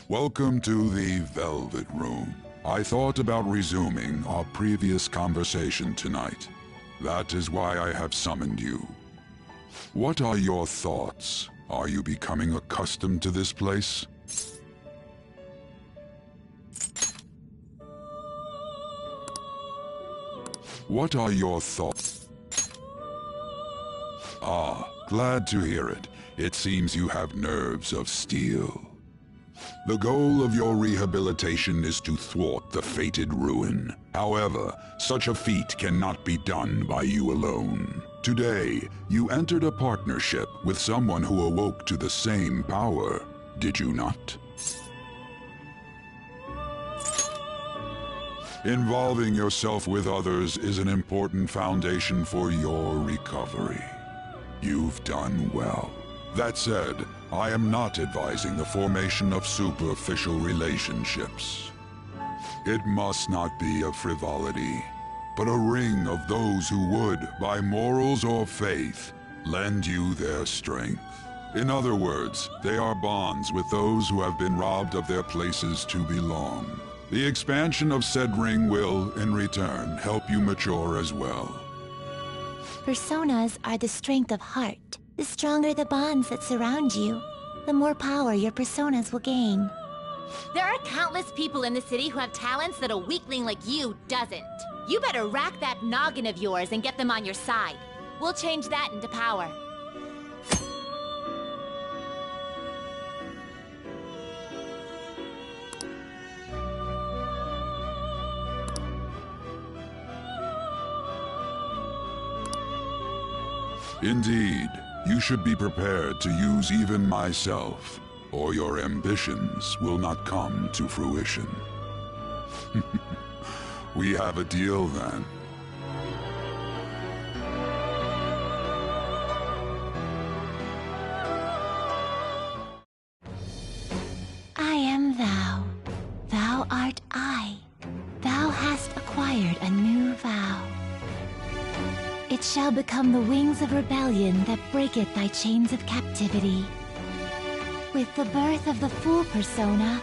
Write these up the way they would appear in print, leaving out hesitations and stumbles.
Welcome to the Velvet Room. I thought about resuming our previous conversation tonight. That is why I have summoned you. What are your thoughts? Are you becoming accustomed to this place? What are your thoughts? Ah, glad to hear it. It seems you have nerves of steel. The goal of your rehabilitation is to thwart the fated ruin. However, such a feat cannot be done by you alone. Today, you entered a partnership with someone who awoke to the same power, did you not? Involving yourself with others is an important foundation for your recovery. You've done well. That said, I am not advising the formation of superficial relationships. It must not be a frivolity, but a ring of those who would, by morals or faith, lend you their strength. In other words, they are bonds with those who have been robbed of their places to belong. The expansion of said ring will, in return, help you mature as well. Personas are the strength of heart. The stronger the bonds that surround you, the more power your personas will gain. There are countless people in the city who have talents that a weakling like you doesn't. You better rack that noggin of yours and get them on your side. We'll change that into power. Indeed. You should be prepared to use even myself, or your ambitions will not come to fruition. We have a deal then. I am thou. Thou art I. Thou hast acquired a new vow. It shall become the wings of rebellion that breaketh thy chains of captivity. With the birth of the Fool persona,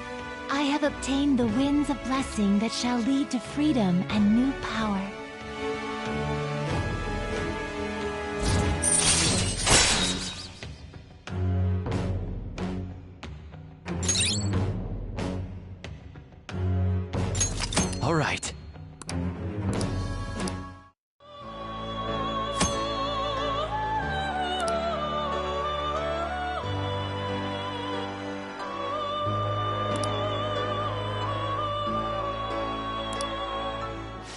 I have obtained the winds of blessing that shall lead to freedom and new power. All right.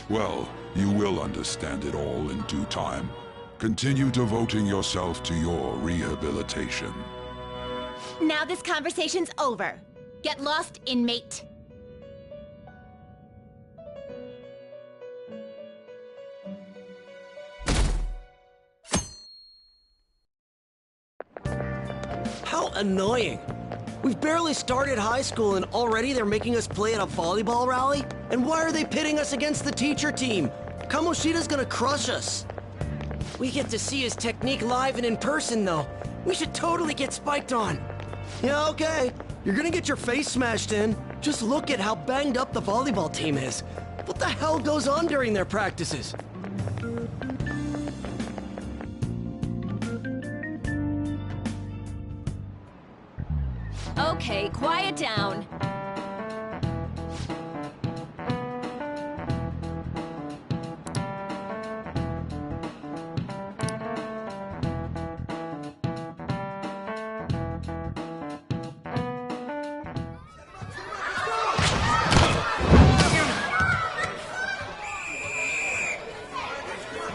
Well, you will understand it all in due time. Continue devoting yourself to your rehabilitation. Now this conversation's over. Get lost, inmate. How annoying! We've barely started high school and already they're making us play at a volleyball rally? And why are they pitting us against the teacher team? Kamoshida's gonna crush us. We get to see his technique live and in person, though. We should totally get spiked on. Yeah, okay. You're gonna get your face smashed in. Just look at how banged up the volleyball team is. What the hell goes on during their practices? Okay, quiet down.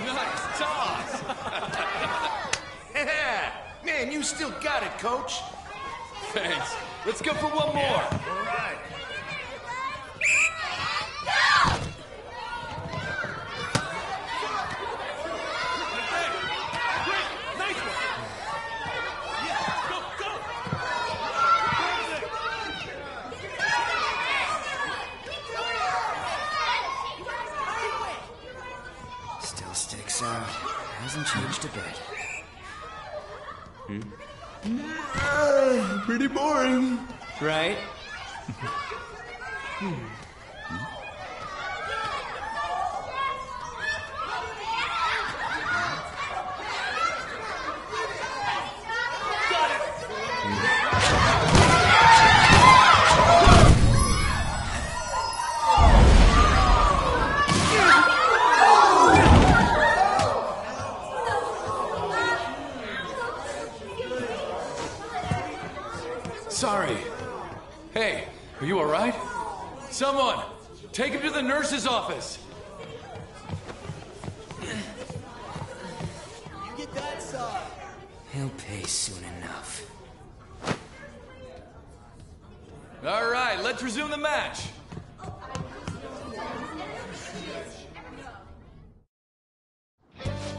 Nice toss! Yeah! Man, you still got it, coach. Thanks. Let's go for one more. All right. Nice one. Yeah, go, go. Still sticks out. Hasn't changed a bit. Pretty boring. Right? Sorry. Hey, are you alright? Someone, take him to the nurse's office. You get that side. He'll pay soon enough. Alright, let's resume the match.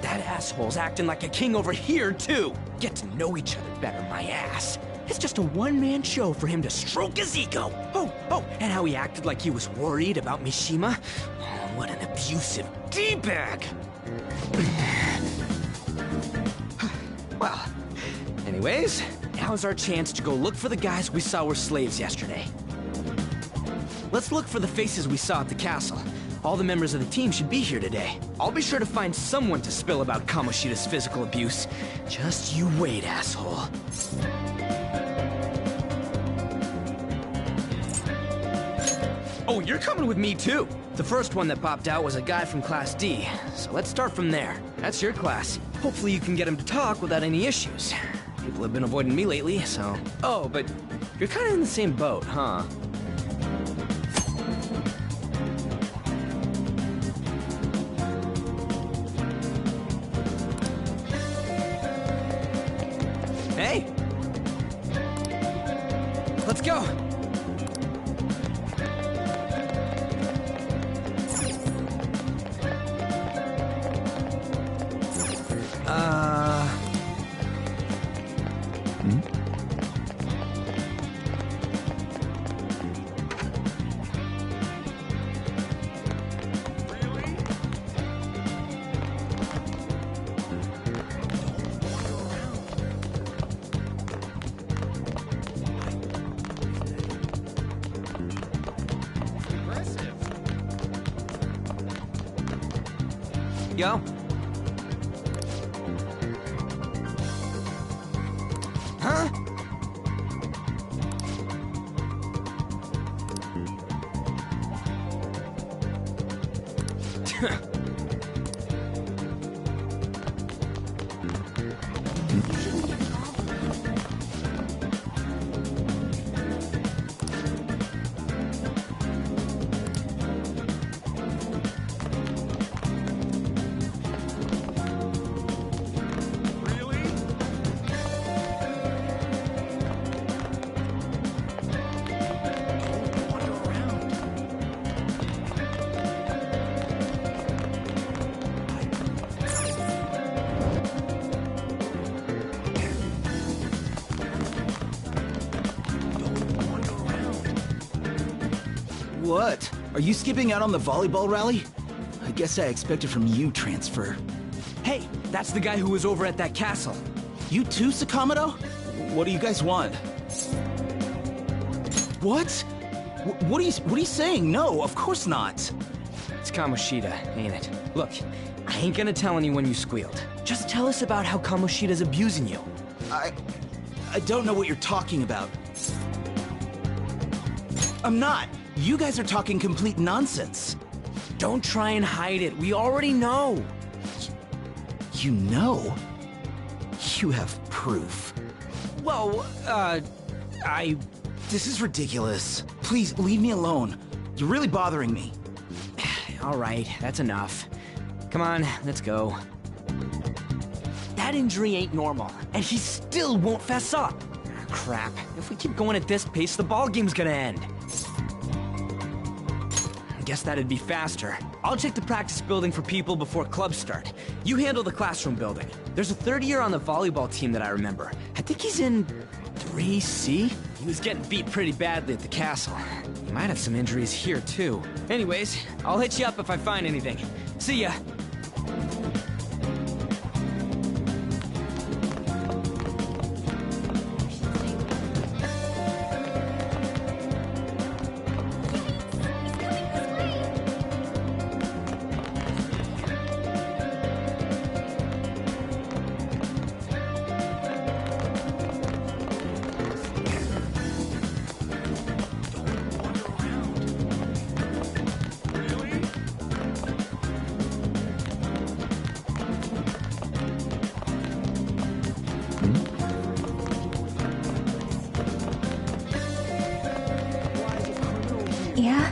That asshole's acting like a king over here, too. Get to know each other better, my ass. It's just a one-man show for him to stroke his ego. Oh, and how he acted like he was worried about Mishima. Oh, what an abusive D-bag. Well, anyways, now's our chance to go look for the guys we saw were slaves yesterday. Let's look for the faces we saw at the castle. All the members of the team should be here today. I'll be sure to find someone to spill about Kamoshida's physical abuse. Just you wait, asshole. Oh, you're coming with me too. The first one that popped out was a guy from Class D, so let's start from there. That's your class. Hopefully you can get him to talk without any issues. People have been avoiding me lately, so... Oh, but you're kind of in the same boat, huh? Hey! Let's go! Go. Huh? What? Are you skipping out on the volleyball rally? I guess I expected from you, Transfer. Hey, that's the guy who was over at that castle. You too, Sakamoto? What do you guys want? What? What are you saying? No, of course not. It's Kamoshida, ain't it? Look, I ain't gonna tell anyone you squealed. Just tell us about how Kamoshida's abusing you. I don't know what you're talking about. I'm not. You guys are talking complete nonsense. Don't try and hide it. We already know. You know? You have proof. Well, This is ridiculous. Please, leave me alone. You're really bothering me. All right, that's enough. Come on, let's go. That injury ain't normal, and he still won't fess up. Crap. If we keep going at this pace, the ball game's gonna end. Guess that'd be faster. I'll check the practice building for people before clubs start. You handle the classroom building. There's a third year on the volleyball team that I remember. I think he's in 3C? He was getting beat pretty badly at the castle. He might have some injuries here, too. Anyways, I'll hit you up if I find anything. See ya! Yeah?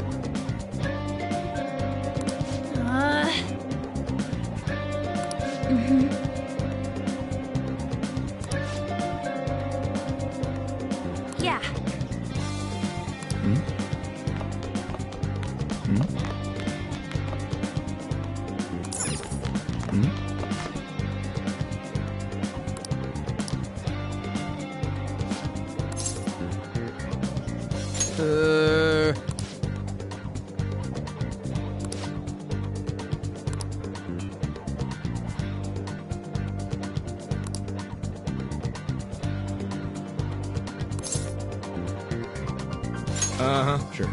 Yeah. Sure.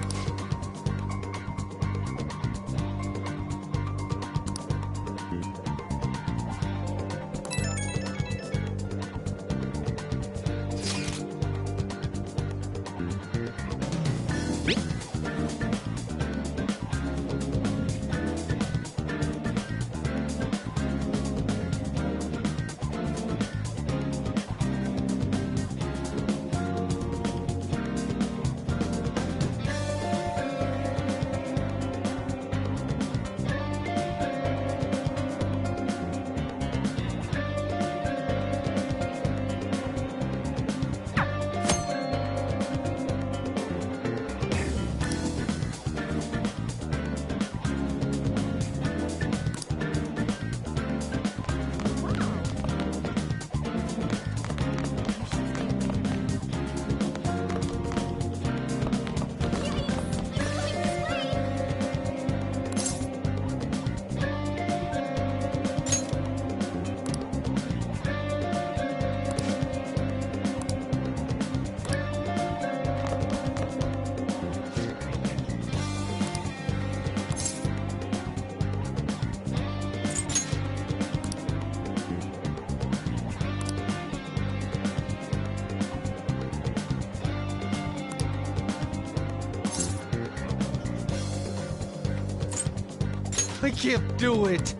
I can't do it!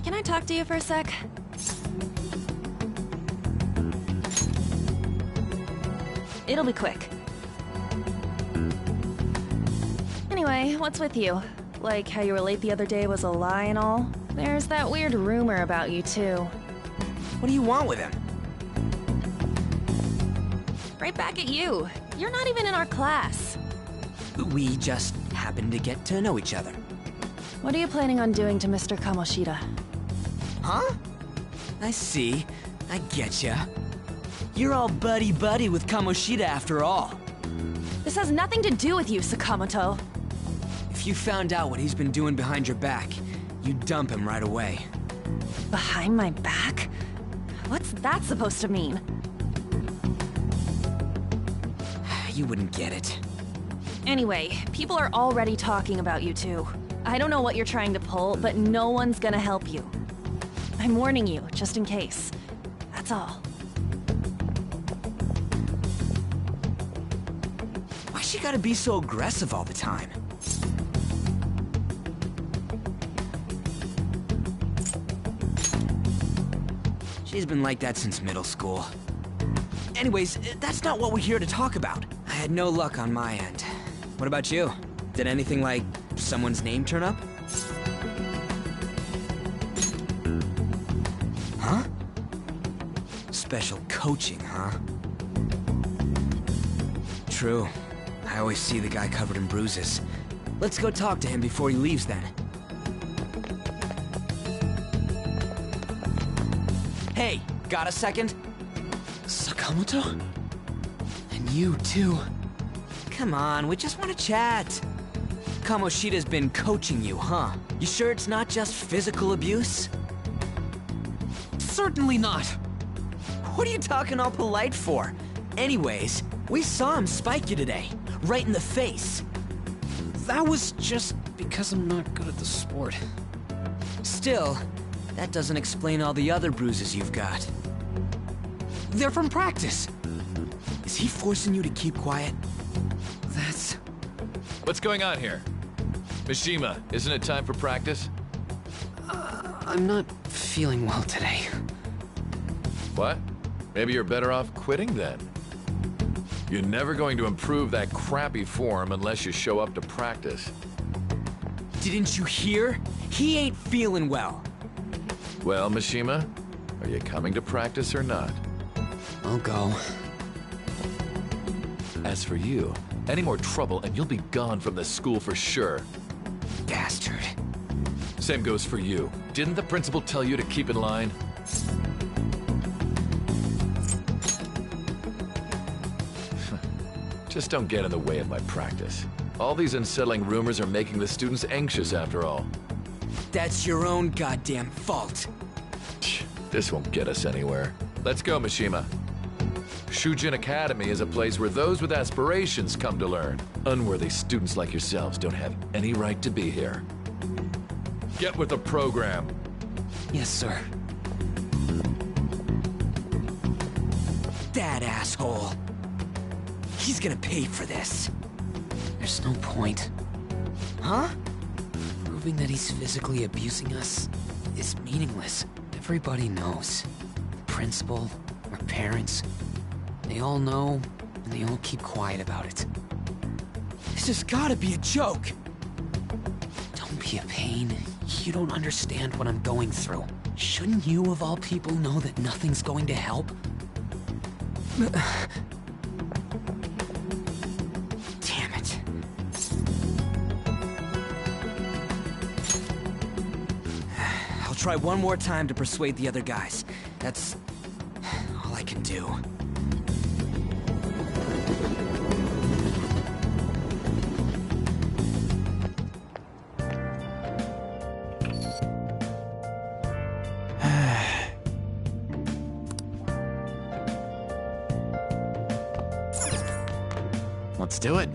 Can I talk to you for a sec? It'll be quick. Anyway, what's with you? Like how you were late the other day was a lie and all? There's that weird rumor about you, too. What do you want with him? Right back at you. You're not even in our class. We just happened to get to know each other. What are you planning on doing to Mr. Kamoshida? Huh? I see. I getcha. You're all buddy-buddy with Kamoshida after all. This has nothing to do with you, Sakamoto. If you found out what he's been doing behind your back, you'd dump him right away. Behind my back? What's that supposed to mean? You wouldn't get it. Anyway, people are already talking about you two. I don't know what you're trying to pull, but no one's gonna help you. I'm warning you, just in case. That's all. Why she gotta be so aggressive all the time? She's been like that since middle school. Anyways, that's not what we're here to talk about. I had no luck on my end. What about you? Did anything like someone's name turn up? Huh? Special coaching, huh? True. I always see the guy covered in bruises. Let's go talk to him before he leaves then. Hey, got a second? Sakamoto? And you too. Come on, we just want to chat. Kamoshida's been coaching you, huh? You sure it's not just physical abuse? Certainly not! What are you talking all polite for? Anyways, we saw him spike you today. Right in the face. That was just because I'm not good at the sport. Still, that doesn't explain all the other bruises you've got. They're from practice. Is he forcing you to keep quiet? That's... What's going on here? Mishima, isn't it time for practice? I'm not feeling well today. What? Maybe you're better off quitting then. You're never going to improve that crappy form unless you show up to practice. Didn't you hear? He ain't feeling well. Well, Mishima, are you coming to practice or not? I'll go. As for you, any more trouble and you'll be gone from this school for sure. Bastard. Same goes for you. Didn't the principal tell you to keep in line? Just don't get in the way of my practice. All these unsettling rumors are making the students anxious after all. That's your own goddamn fault. This won't get us anywhere. Let's go, Mishima. Shujin Academy is a place where those with aspirations come to learn. Unworthy students like yourselves don't have any right to be here. Get with the program. Yes, sir. That asshole. He's gonna pay for this. There's no point. Huh? Proving that he's physically abusing us is meaningless. Everybody knows. The principal, our parents, they all know, and they all keep quiet about it. This has gotta be a joke. Don't be a pain. You don't understand what I'm going through. Shouldn't you, of all people, know that nothing's going to help? Damn it. I'll try one more time to persuade the other guys. That's all I can do. Let's do it.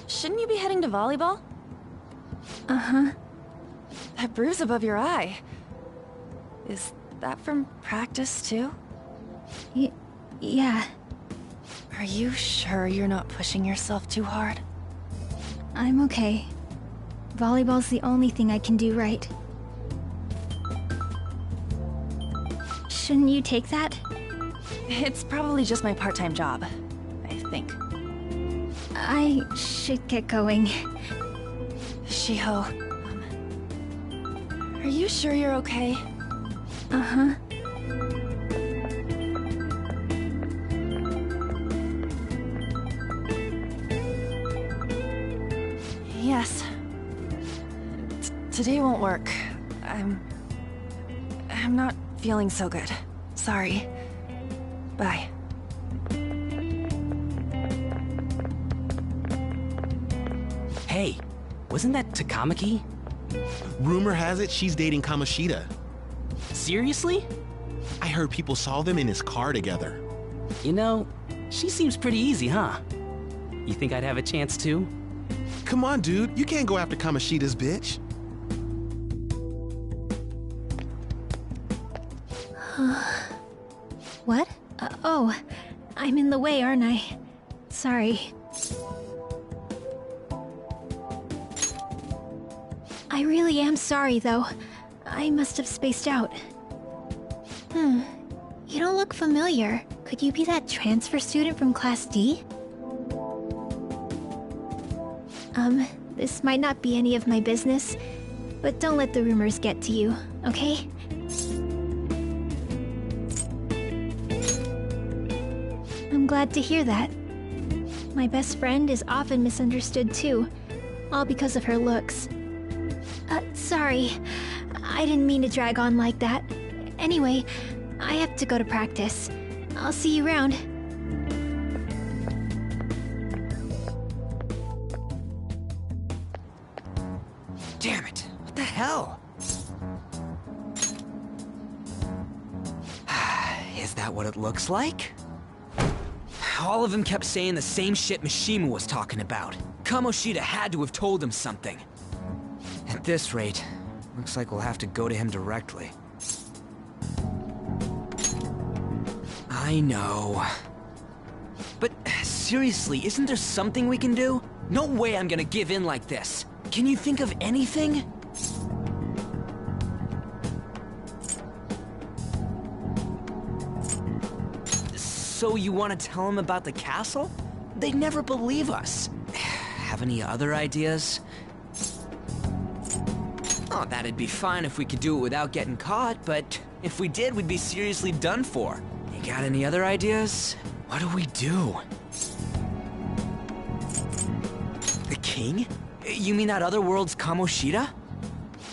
Shouldn't you be heading to volleyball? Uh-huh. That bruise above your eye. Is that from practice, too? Yeah. Are you sure you're not pushing yourself too hard? I'm okay. Volleyball's the only thing I can do right. Shouldn't you take that? It's probably just my part-time job, I think. I should get going. Shiho, are you sure you're okay? Uh-huh. Yes. Today won't work. I'm not feeling so good. Sorry. Bye. Hey, wasn't that Takamaki? Rumor has it she's dating Kamoshida. Seriously? I heard people saw them in his car together. You know, she seems pretty easy, huh? You think I'd have a chance too? Come on, dude. You can't go after Kamoshida's bitch. What? Oh, I'm in the way, aren't I? Sorry. I really am sorry, though. I must have spaced out. You don't look familiar. Could you be that transfer student from Class D? This might not be any of my business, but don't let the rumors get to you, okay? I'm glad to hear that. My best friend is often misunderstood too, all because of her looks. Sorry. I didn't mean to drag on like that. Anyway, I have to go to practice. I'll see you around. Damn it! What the hell? Is that what it looks like? All of them kept saying the same shit Mishima was talking about. Kamoshida had to have told him something. At this rate, looks like we'll have to go to him directly. I know. But seriously, isn't there something we can do? No way I'm gonna give in like this. Can you think of anything? So you want to tell them about the castle? They'd never believe us. Have any other ideas? Oh, that'd be fine if we could do it without getting caught, but if we did, we'd be seriously done for. You got any other ideas? What do we do? The king? You mean that other world's Kamoshida?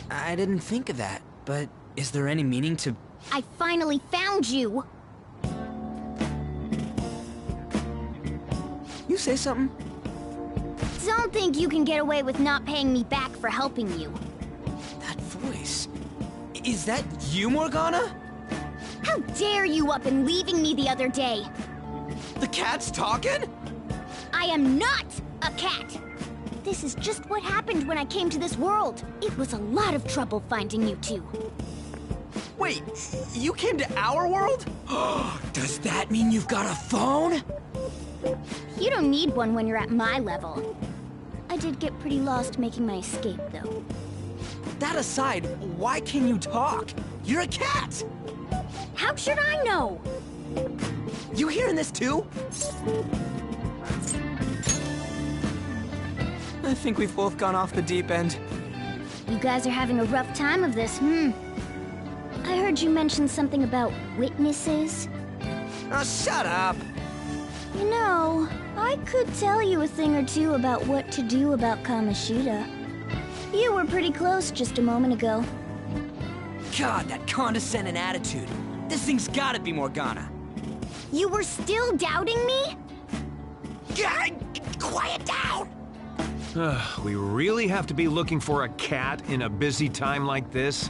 I didn't think of that, but is there any meaning to... I finally found you! You say something? Don't think you can get away with not paying me back for helping you. That voice... Is that you, Morgana? How dare you up and leaving me the other day? The cat's talking? I am not a cat! This is just what happened when I came to this world. It was a lot of trouble finding you two. Wait, you came to our world? Does that mean you've got a phone? You don't need one when you're at my level. I did get pretty lost making my escape, though. That aside, why can you talk? You're a cat! How should I know? You hearing this too? I think we've both gone off the deep end. You guys are having a rough time of this, I heard you mention something about witnesses. Oh, shut up! You know, I could tell you a thing or two about what to do about Kamoshida. You were pretty close just a moment ago. God, that condescending attitude. This thing's gotta be Morgana. You were still doubting me? Quiet down! We really have to be looking for a cat in a busy time like this?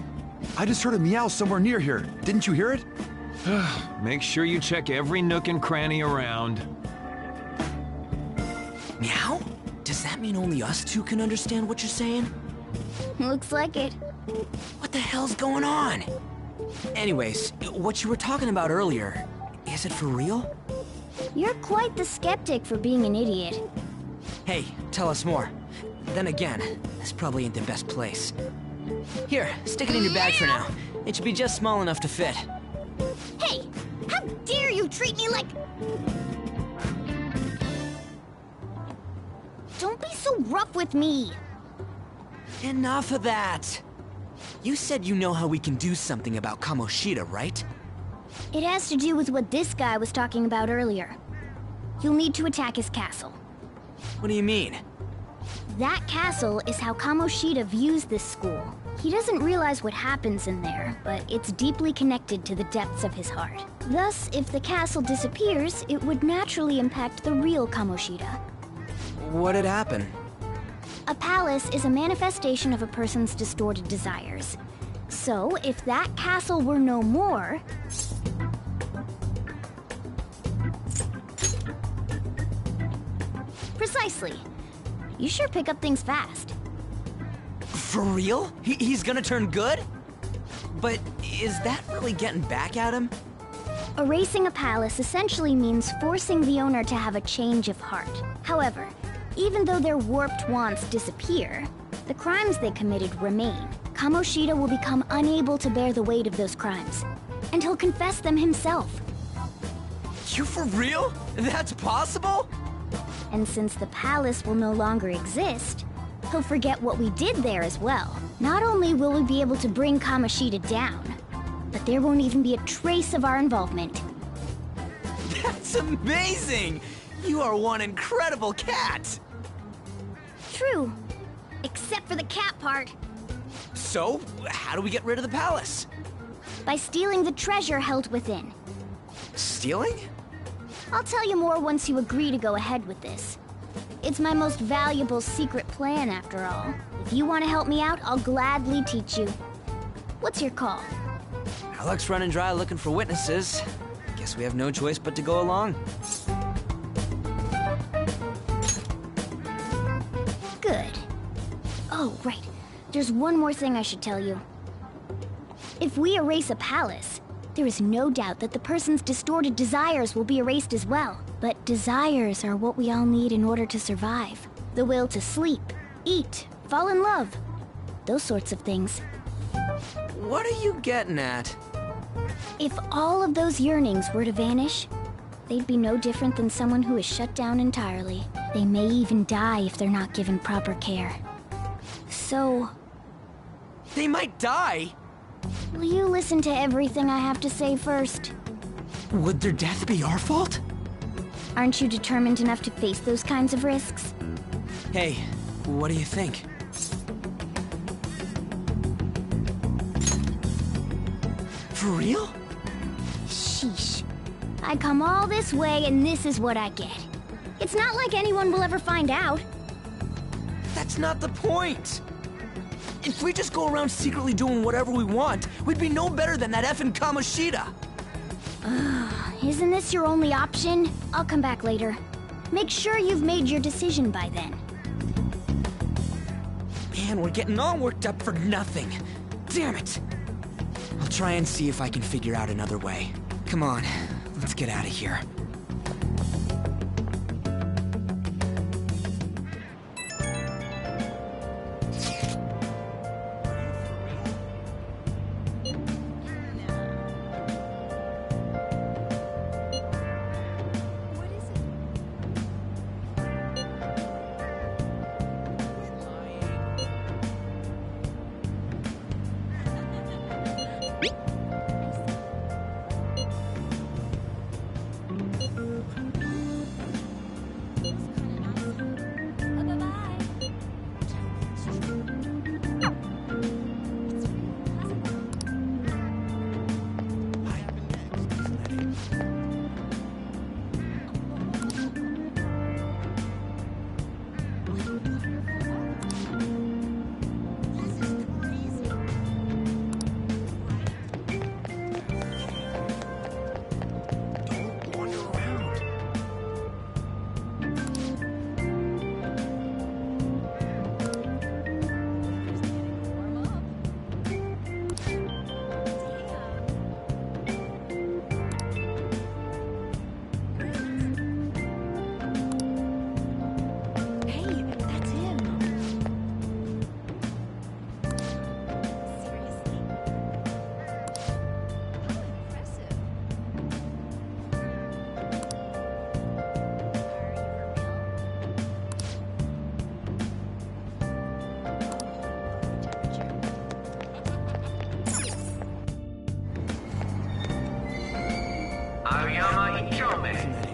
I just heard a meow somewhere near here. Didn't you hear it? Make sure you check every nook and cranny around. Meow? Does that mean only us two can understand what you're saying? Looks like it. What the hell's going on? Anyways, what you were talking about earlier, is it for real? You're quite the skeptic for being an idiot. Hey, tell us more. Then again, this probably ain't the best place. Here, stick it in your bag for now. It should be just small enough to fit. Hey! How dare you treat me like... Don't be so rough with me! Enough of that! You said you know how we can do something about Kamoshida, right? It has to do with what this guy was talking about earlier. You'll need to attack his castle. What do you mean? That castle is how Kamoshida views this school. He doesn't realize what happens in there, but it's deeply connected to the depths of his heart. Thus, if the castle disappears, it would naturally impact the real Kamoshida. What'd happen? A palace is a manifestation of a person's distorted desires. So, if that castle were no more... Precisely. You sure pick up things fast. For real? He's gonna turn good? But is that really getting back at him? Erasing a palace essentially means forcing the owner to have a change of heart. However, even though their warped wants disappear, the crimes they committed remain. Kamoshida will become unable to bear the weight of those crimes, and he'll confess them himself. You for real? That's possible? And since the palace will no longer exist, he'll forget what we did there as well. Not only will we be able to bring Kamoshida down, but there won't even be a trace of our involvement. That's amazing! You are one incredible cat! True. Except for the cat part. So, how do we get rid of the palace? By stealing the treasure held within. Stealing? I'll tell you more once you agree to go ahead with this. It's my most valuable secret plan, after all. If you want to help me out, I'll gladly teach you. What's your call? Our luck's running dry looking for witnesses. Guess we have no choice but to go along. Good. Oh, right. There's one more thing I should tell you. If we erase a palace, there is no doubt that the person's distorted desires will be erased as well. But desires are what we all need in order to survive. The will to sleep, eat, fall in love. Those sorts of things. What are you getting at? If all of those yearnings were to vanish, they'd be no different than someone who is shut down entirely. They may even die if they're not given proper care. So... They might die? Will you listen to everything I have to say first? Would their death be our fault? Aren't you determined enough to face those kinds of risks? Hey, what do you think? For real? Sheesh. I come all this way and this is what I get. It's not like anyone will ever find out. That's not the point! If we just go around secretly doing whatever we want, we'd be no better than that effing Kamoshida! Isn't this your only option? I'll come back later. Make sure you've made your decision by then. Man, we're getting all worked up for nothing. Damn it! I'll try and see if I can figure out another way. Come on, let's get out of here.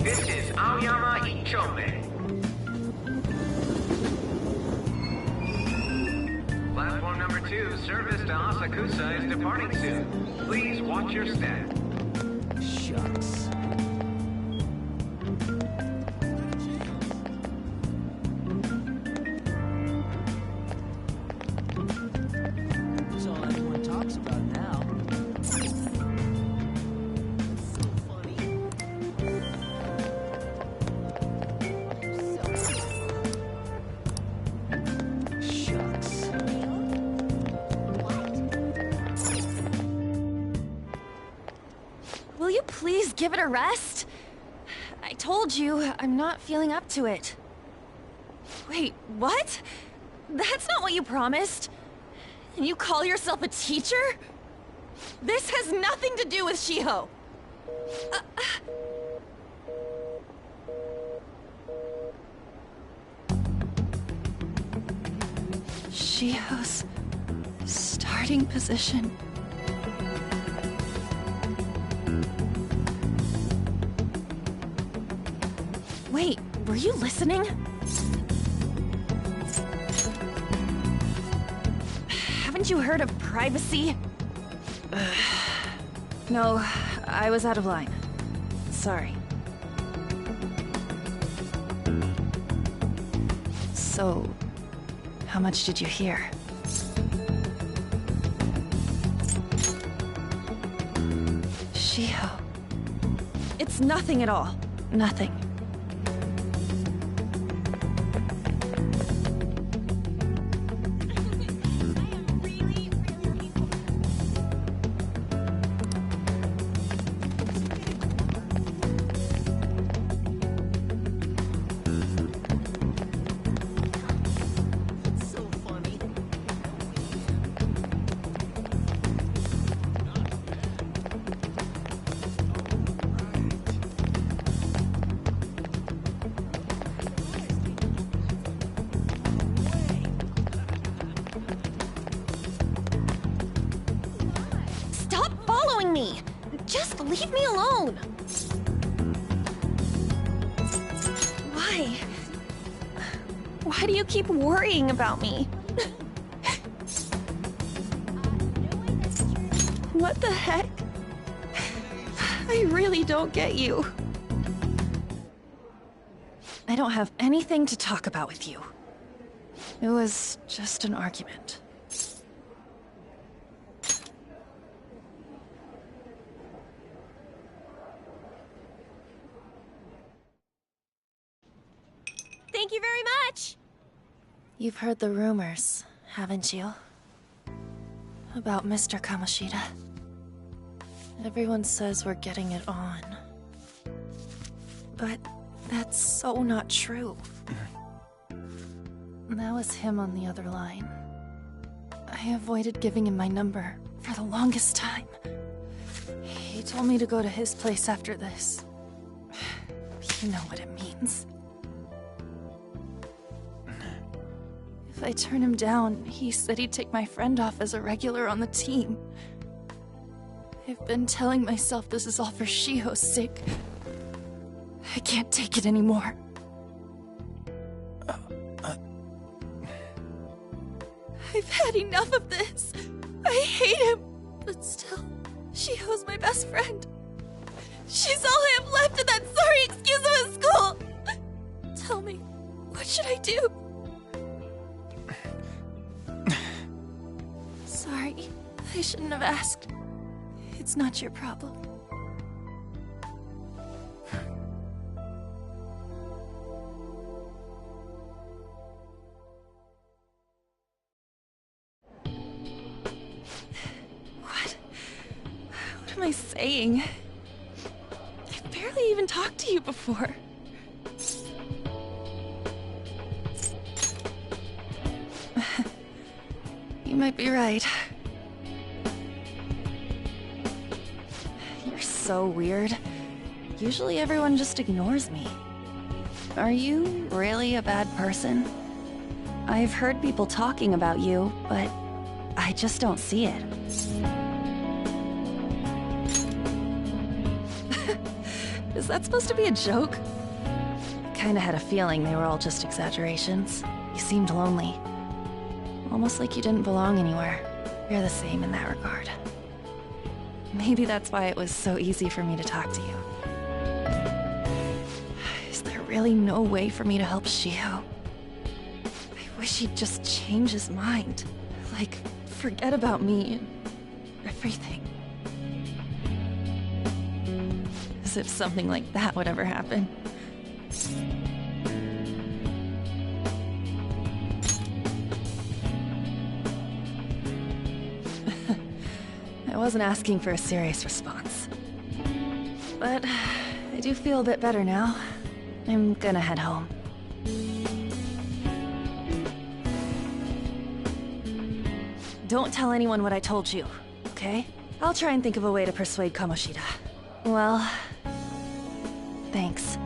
This is Aoyama Ichome. Platform number 2, service to Asakusa is departing soon. Please watch your step. Shucks. That's all everyone talks about now. Shucks. Will you please give it a rest? I told you, I'm not feeling up to it. Wait, what? That's not what you promised. And you call yourself a teacher? This has nothing to do with Shiho. Shiho's starting position. Wait, were you listening? Haven't you heard of privacy? No, I was out of line. Sorry. So, how much did you hear? Shiho. It's nothing at all. Nothing. Me. Just leave me alone. Why? Why do you keep worrying about me? What the heck? I really don't get you. I don't have anything to talk about with you. It was just an argument. Thank you very much! You've heard the rumors, haven't you? About Mr. Kamoshida. Everyone says we're getting it on. But that's so not true. That was him on the other line. I avoided giving him my number for the longest time. He told me to go to his place after this. You know what it means. If I turn him down, he said he'd take my friend off as a regular on the team. I've been telling myself this is all for Shiho's sake. I can't take it anymore. I've had enough of this. I hate him. But still, Shiho's my best friend. She's all I have left in that sorry excuse of a school. Tell me, what should I do? Sorry, I shouldn't have asked. It's not your problem. What am I saying? I've barely even talked to you before. You might be right. You're so weird. Usually everyone just ignores me. Are you really a bad person? I've heard people talking about you, but I just don't see it. Is that supposed to be a joke? Kinda had a feeling they were all just exaggerations. You seemed lonely. Almost like you didn't belong anywhere. You're the same in that regard. Maybe that's why it was so easy for me to talk to you. Is there really no way for me to help Shiho? I wish he'd just change his mind. Like, forget about me and everything. As if something like that would ever happen. I wasn't asking for a serious response. But I do feel a bit better now. I'm gonna head home. Don't tell anyone what I told you, okay? I'll try and think of a way to persuade Kamoshida. Well, thanks.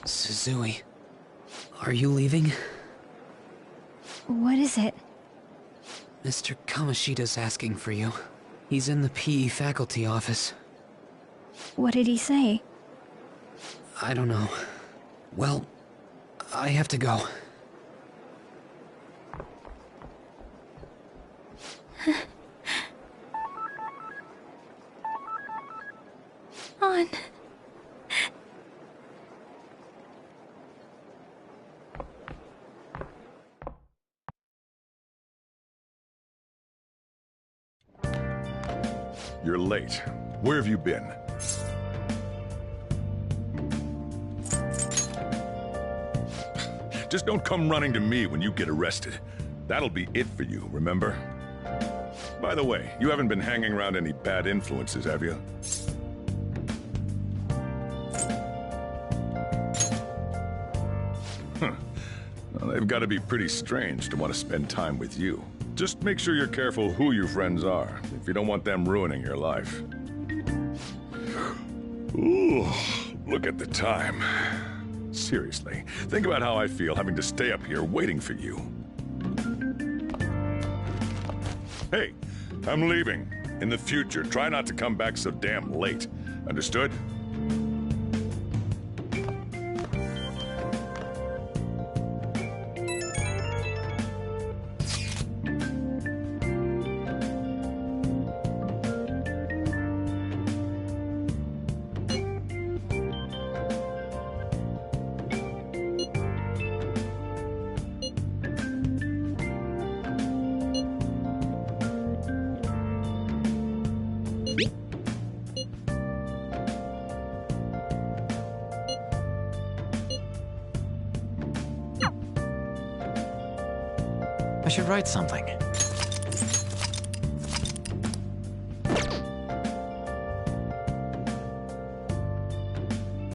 Suzui, are you leaving? What is it? Mr. Kamoshida's asking for you. He's in the PE faculty office. What did he say? I don't know. Well, I have to go. On. You're late. Where have you been? Just don't come running to me when you get arrested. That'll be it for you, remember? By the way, you haven't been hanging around any bad influences, have you? Well, they've got to be pretty strange to want to spend time with you. Just make sure you're careful who your friends are, if you don't want them ruining your life. Ooh, look at the time. Seriously, think about how I feel having to stay up here waiting for you. Hey, I'm leaving. In the future, try not to come back so damn late. Understood? I should write something.